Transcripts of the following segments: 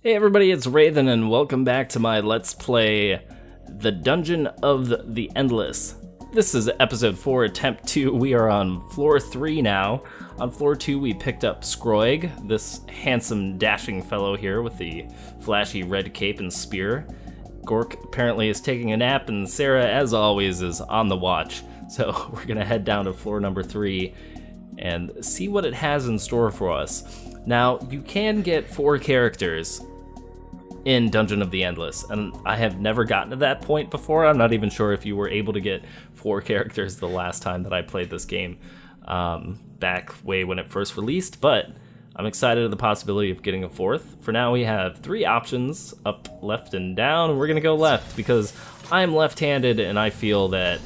Hey everybody, it's Raidhyn and welcome back to my Let's Play The Dungeon of the Endless. This is episode 4, attempt 2. We are on floor 3 now. On floor 2 we picked up Scroig, this handsome dashing fellow here with the flashy red cape and spear. Gork apparently is taking a nap and Sarah, as always, is on the watch. So we're gonna head down to floor number 3 and see what it has in store for us. Now, you can get 4 characters in Dungeon of the Endless, and I have never gotten to that point before. I'm not even sure if you were able to get 4 characters the last time that I played this game, back way when it first released, but I'm excited at the possibility of getting a 4th. For now we have 3 options, up, left, and down, and we're gonna go left because I'm left-handed and I feel that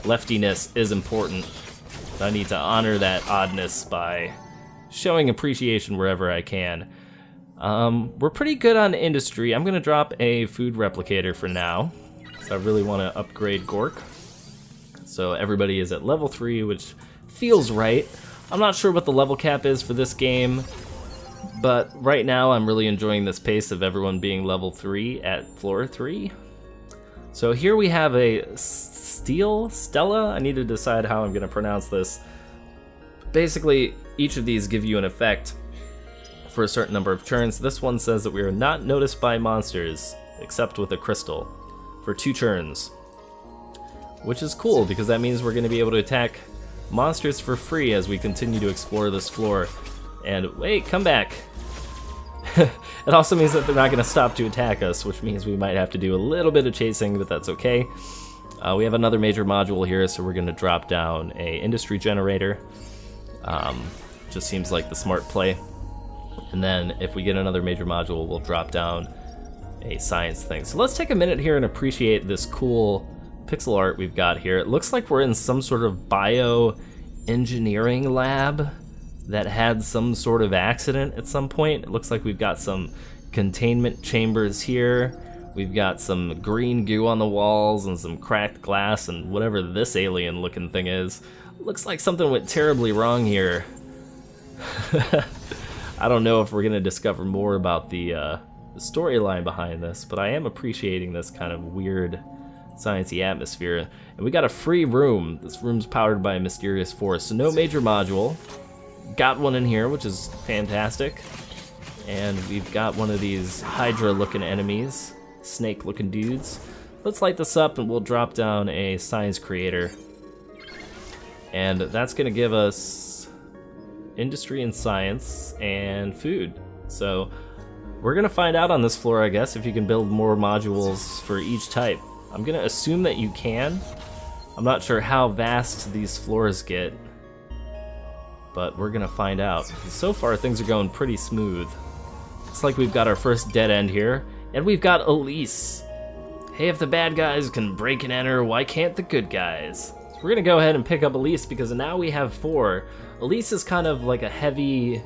leftiness is important. I need to honor that oddness by showing appreciation wherever I can. We're pretty good on industry. I'm gonna drop a food replicator for now, so I really want to upgrade Gork. So everybody is at level 3, which feels right. I'm not sure what the level cap is for this game, but right now I'm really enjoying this pace of everyone being level 3 at floor 3. So here we have a Stella? I need to decide how I'm gonna pronounce this. Basically, each of these give you an effect for a certain number of turns. This one says that we are not noticed by monsters, except with a crystal, for 2 turns. Which is cool, because that means we're going to be able to attack monsters for free as we continue to explore this floor. And wait, come back! It also means that they're not going to stop to attack us, which means we might have to do a little bit of chasing, but that's okay. We have another major module here, so we're going to drop down a industry generator. Just seems like the smart play. And then if we get another major module, we'll drop down a science thing. So let's take a minute here and appreciate this cool pixel art we've got here. It looks like we're in some sort of bioengineering lab that had some sort of accident at some point. It looks like we've got some containment chambers here. We've got some green goo on the walls and some cracked glass and whatever this alien looking thing is. Looks like something went terribly wrong here. I don't know if we're going to discover more about the storyline behind this, but I am appreciating this kind of weird sciencey atmosphere. And we got a free room. This room's powered by a mysterious force, so no major module. Got one in here, which is fantastic. And we've got one of these Hydra-looking enemies, snake-looking dudes. Let's light this up and we'll drop down a science creator. And that's going to give us industry and science and food. So we're gonna find out on this floor, I guess, if you can build more modules for each type. I'm gonna assume that you can. I'm not sure how vast these floors get, but we're gonna find out. So far things are going pretty smooth. Looks like we've got our first dead end here, and we've got Elise. Hey, if the bad guys can break and enter, why can't the good guys? So we're gonna go ahead and pick up Elise because now we have 4. Elise is kind of like a heavy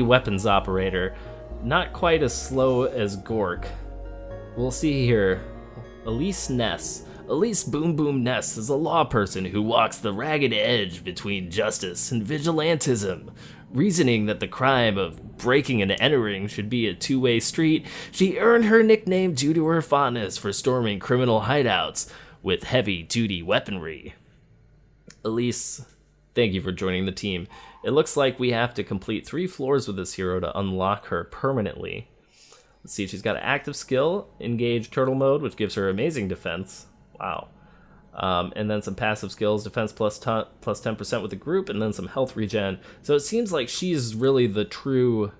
weapons operator, not quite as slow as Gork. We'll see here. Elise Ness. Elise Boom Boom Ness is a law person who walks the ragged edge between justice and vigilantism. Reasoning that the crime of breaking and entering should be a two-way street, she earned her nickname due to her fondness for storming criminal hideouts with heavy-duty weaponry. Elise, thank you for joining the team. It looks like we have to complete 3 floors with this hero to unlock her permanently. Let's see, she's got an active skill, engage turtle mode, which gives her amazing defense. Wow. And then some passive skills, defense plus 10% with the group, and then some health regen. So it seems like she's really the true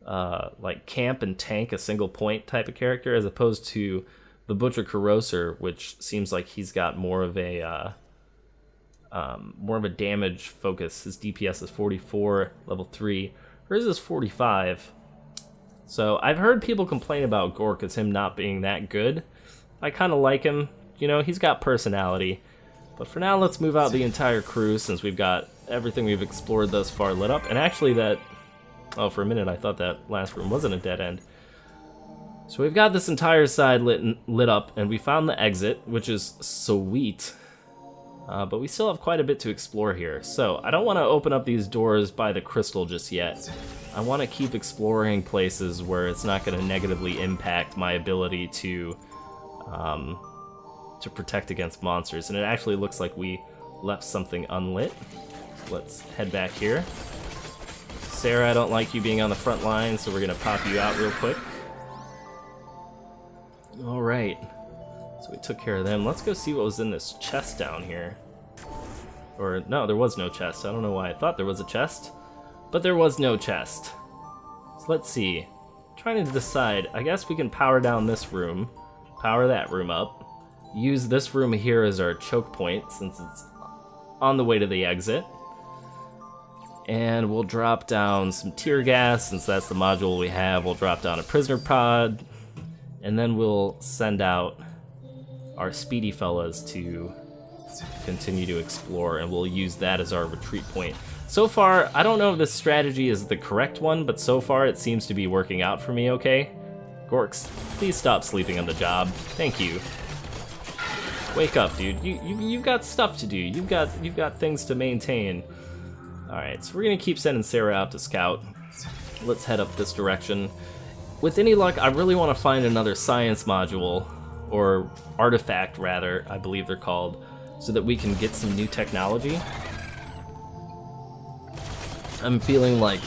like camp and tank a single point type of character, as opposed to the Butcher Corrosive, which seems like he's got more of a damage focus. His DPS is 44, level 3. Hers is 45. So I've heard people complain about Gork as him not being that good. I kind of like him. You know, he's got personality. But for now, let's move out the entire crew since we've got everything we've explored thus far lit up. And actually that... Oh, for a minute I thought that last room wasn't a dead end. So we've got this entire side lit up, and we found the exit, which is sweet. But we still have quite a bit to explore here. So I don't want to open up these doors by the crystal just yet. I want to keep exploring places where it's not going to negatively impact my ability to protect against monsters. And it actually looks like we left something unlit. So let's head back here. Sarah, I don't like you being on the front line, so we're going to pop you out real quick. Alright. So we took care of them. Let's go see what was in this chest down here. Or, no, there was no chest. I don't know why I thought there was a chest. But there was no chest. So let's see. Trying to decide. I guess we can power down this room. Power that room up. Use this room here as our choke point, since it's on the way to the exit. And we'll drop down some tear gas, since that's the module we have. We'll drop down a prisoner pod. And then we'll send out our speedy fellas to continue to explore, and we'll use that as our retreat point. So far, I don't know if this strategy is the correct one, but so far it seems to be working out for me okay. Gorks, please stop sleeping on the job. Thank you. Wake up, dude. You've got stuff to do. You've got things to maintain. Alright, so we're gonna keep sending Sarah out to scout. Let's head up this direction. With any luck, I really want to find another science module, or artifact rather, I believe they're called, so that we can get some new technology. I'm feeling like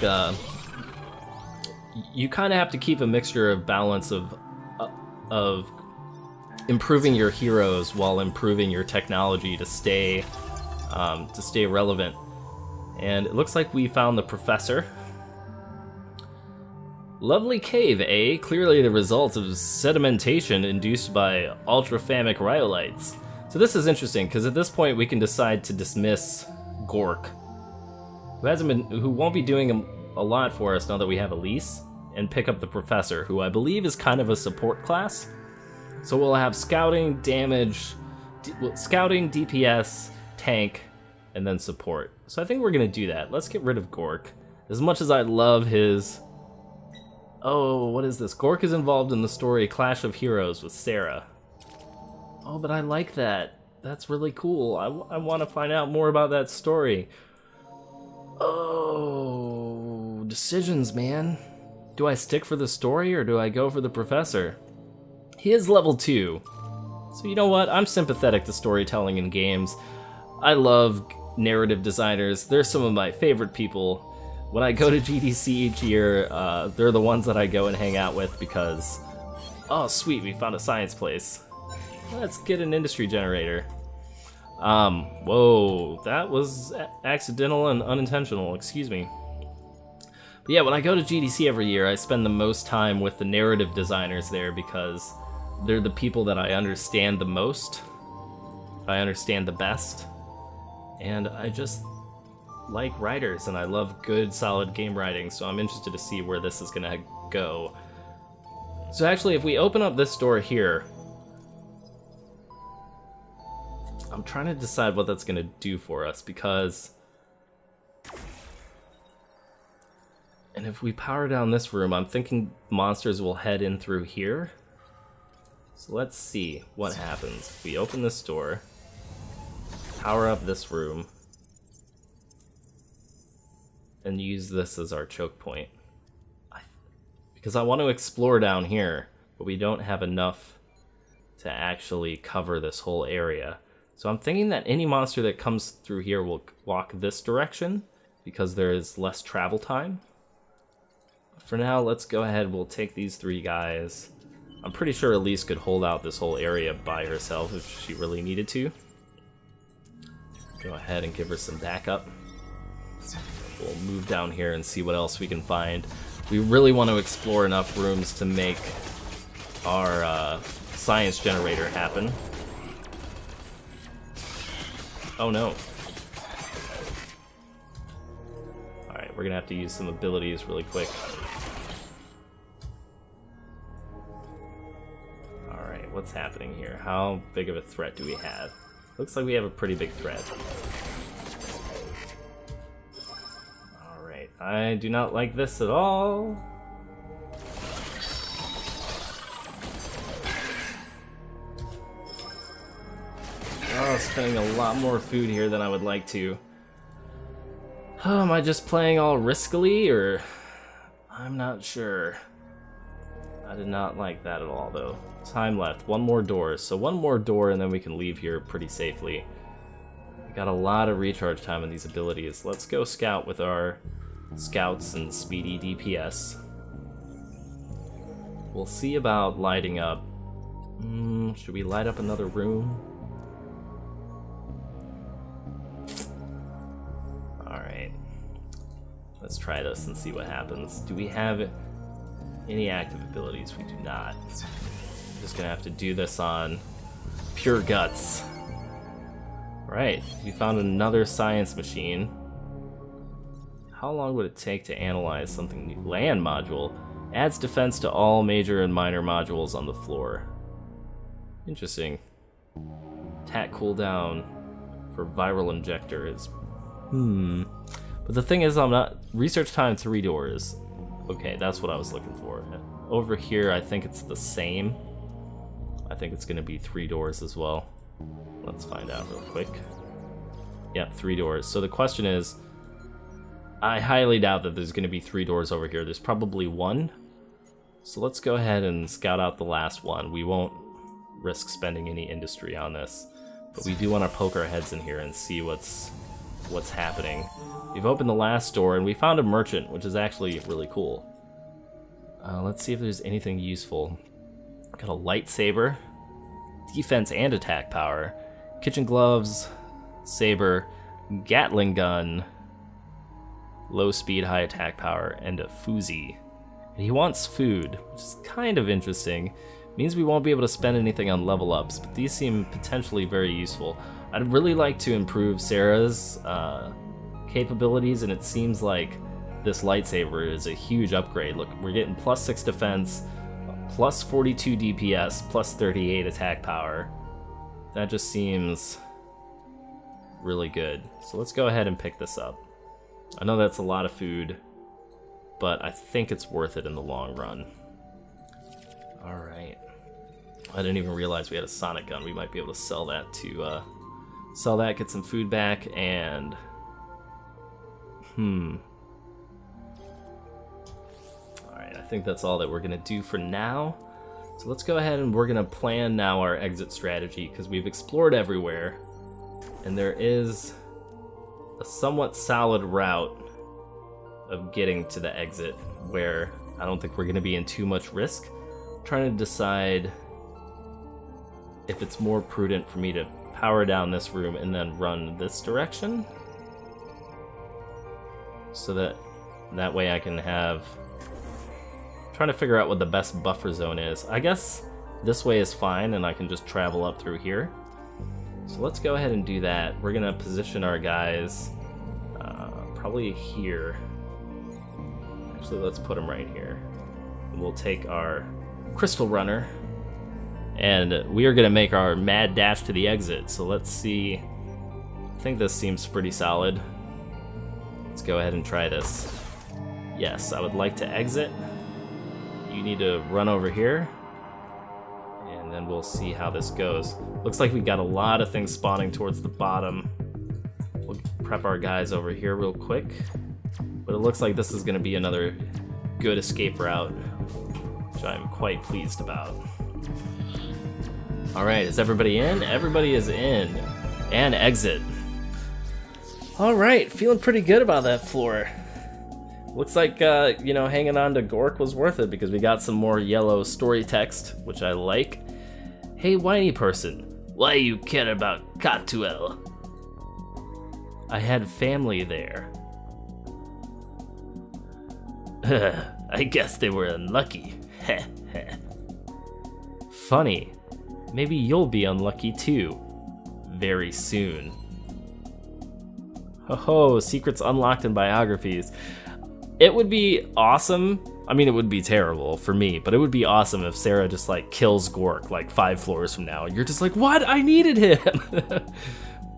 you kind of have to keep a mixture of balance of improving your heroes while improving your technology to stay relevant. And it looks like we found the professor. Lovely cave, eh? Clearly the result of sedimentation induced by ultrafamic rhyolites. So this is interesting, because at this point we can decide to dismiss Gork, who won't be doing a lot for us now that we have Elise, and pick up the professor, who I believe is kind of a support class. So we'll have scouting, damage, scouting, DPS, tank, and then support. So I think we're gonna do that. Let's get rid of Gork. As much as I love his... Oh, what is this? Gork is involved in the story Clash of Heroes with Sarah. Oh, but I like that. That's really cool. I want to find out more about that story. Oh, decisions, man. Do I stick for the story or do I go for the professor? He is level 2. So you know what? I'm sympathetic to storytelling in games. I love narrative designers. They're some of my favorite people. When I go to GDC each year, they're the ones that I go and hang out with because, oh sweet, we found a science place. Let's get an industry generator. Whoa, that was accidental and unintentional, excuse me. But yeah, when I go to GDC every year, I spend the most time with the narrative designers there because they're the people that I understand the most, I understand the best, and I just like writers, and I love good, solid game writing, so I'm interested to see where this is gonna go. So actually, if we open up this door here, I'm trying to decide what that's gonna do for us, because... And if we power down this room, I'm thinking monsters will head in through here. So let's see what happens. If we open this door, power up this room, and use this as our choke point. Because I want to explore down here, but we don't have enough to actually cover this whole area. So I'm thinking that any monster that comes through here will walk this direction, because there is less travel time. For now, let's go ahead, we'll take these 3 guys. I'm pretty sure Elise could hold out this whole area by herself if she really needed to. Go ahead and give her some backup. We'll move down here and see what else we can find. We really want to explore enough rooms to make our science generator happen. Oh no. Alright, we're gonna have to use some abilities really quick. Alright, what's happening here? How big of a threat do we have? Looks like we have a pretty big threat. Alright, I do not like this at all. Oh, spending a lot more food here than I would like to. Oh, am I just playing all riskily, or... I'm not sure. I did not like that at all, though. Time left. One more door. So one more door, and then we can leave here pretty safely. We got a lot of recharge time in these abilities. Let's go scout with our scouts and speedy DPS. We'll see about lighting up. Should we light up another room? Alright. Let's try this and see what happens. Do we have any active abilities? We do not. I'm just gonna have to do this on pure guts. Right, we found another science machine. How long would it take to analyze something new? Land module. Adds defense to all major and minor modules on the floor. Interesting. Attack cooldown for viral injector is... But the thing is, I'm not... Research time 3 doors. Okay, that's what I was looking for. Over here, I think it's the same. I think it's going to be 3 doors as well. Let's find out real quick. Yep, 3 doors. So the question is, I highly doubt that there's going to be 3 doors over here. There's probably 1. So let's go ahead and scout out the last one. We won't risk spending any industry on this, but we do want to poke our heads in here and see what's happening. We've opened the last door, and we found a merchant, which is actually really cool. Let's see if there's anything useful. Got a lightsaber, defense and attack power, kitchen gloves, saber, Gatling gun, low speed, high attack power, and a foozy. And he wants food, which is kind of interesting. Means we won't be able to spend anything on level ups, but these seem potentially very useful. I'd really like to improve Sarah's capabilities, and it seems like this lightsaber is a huge upgrade. Look, we're getting plus 6 defense, plus 42 DPS, plus 38 attack power. That just seems really good. So let's go ahead and pick this up. I know that's a lot of food, but I think it's worth it in the long run. Alright. I didn't even realize we had a sonic gun. We might be able to sell that to, get some food back, and... Alright, I think that's all that we're gonna do for now. So let's go ahead and we're gonna plan now our exit strategy, because we've explored everywhere, and there is a somewhat solid route of getting to the exit where I don't think we're gonna be in too much risk. I'm trying to decide if it's more prudent for me to power down this room and then run this direction, so that way I can have... trying to figure out what the best buffer zone is. I guess this way is fine and I can just travel up through here. So let's go ahead and do that. We're gonna position our guys probably here. Actually, let's put them right here. We'll take our crystal runner, and we are gonna make our mad dash to the exit. So let's see. I think this seems pretty solid. Let's go ahead and try this. Yes, I would like to exit. You need to run over here, and then we'll see how this goes. Looks like we got a lot of things spawning towards the bottom. We'll prep our guys over here real quick, but it looks like this is going to be another good escape route, which I'm quite pleased about. Alright, is everybody in? Everybody is in. And exit. Alright, feeling pretty good about that floor. Looks like, hanging on to Gork was worth it, because we got some more yellow story text, which I like. Hey, whiny person, why you care about Catuel? I had family there. I guess they were unlucky. Funny. Maybe you'll be unlucky too. Very soon. Ho, secrets unlocked in biographies. It would be awesome. I mean, it would be terrible for me, but it would be awesome if Sarah just, kills Gork, 5 floors from now. And you're just like, what? I needed him!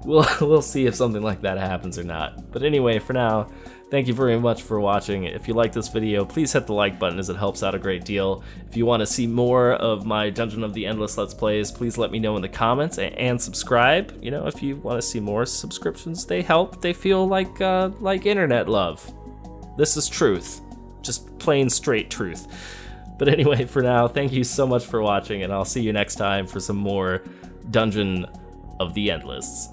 we'll see if something like that happens or not. But anyway, for now, thank you very much for watching. If you like this video, please hit the like button as it helps out a great deal. If you want to see more of my Dungeon of the Endless Let's Plays, please let me know in the comments and subscribe. You know, if you want to see more subscriptions, they help. They feel like internet love. This is truth. Just plain straight truth. But anyway, for now, thank you so much for watching, and I'll see you next time for some more Dungeon of the Endless.